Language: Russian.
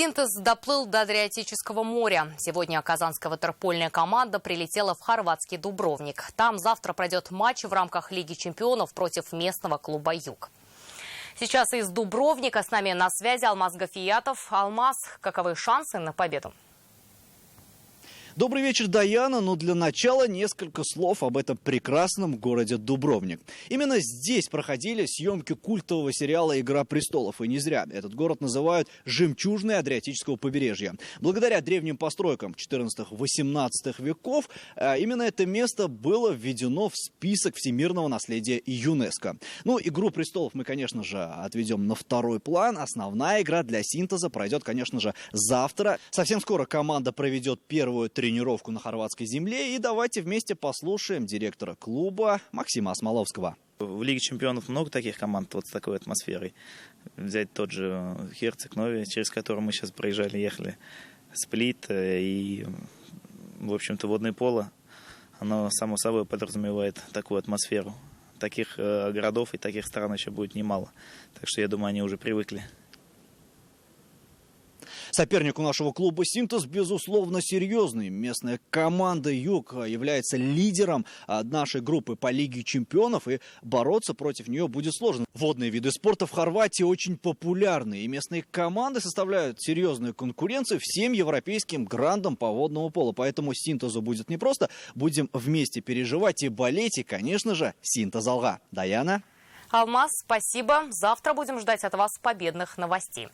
Синтез доплыл до Адриатического моря. Сегодня казанская ватерпольная команда прилетела в хорватский Дубровник. Там завтра пройдет матч в рамках Лиги чемпионов против местного клуба «Юг». Сейчас из Дубровника с нами на связи Алмаз Гафиятов. Алмаз, каковы шансы на победу? Добрый вечер, Даяна. Но для начала несколько слов об этом прекрасном городе Дубровник. Именно здесь проходили съемки культового сериала «Игра престолов». И не зря. Этот город называют «жемчужиной Адриатического побережья». Благодаря древним постройкам 14-18 веков именно это место было введено в список всемирного наследия ЮНЕСКО. Ну, «Игру престолов» мы, конечно же, отведем на второй план. Основная игра для Синтеза пройдет, конечно же, завтра. Совсем скоро команда проведет первую тренировку на хорватской земле. И давайте вместе послушаем директора клуба Максима Осмоловского. В Лиге чемпионов много таких команд вот с такой атмосферой. Взять тот же Херцег Нови, через который мы сейчас проезжали, ехали. Сплит и, в общем-то, водное поло. Оно само собой подразумевает такую атмосферу. Таких городов и таких стран еще будет немало. Так что, я думаю, они уже привыкли. Соперник у нашего клуба «Синтез» безусловно серьезный. Местная команда «Юг» является лидером нашей группы по Лиге чемпионов, и бороться против нее будет сложно. Водные виды спорта в Хорватии очень популярны, и местные команды составляют серьезную конкуренцию всем европейским грандам по водному полу. Поэтому «Синтезу» будет непросто. Будем вместе переживать и болеть, и, конечно же, «Синтез Алга». Даяна? Алмаз, спасибо. Завтра будем ждать от вас победных новостей.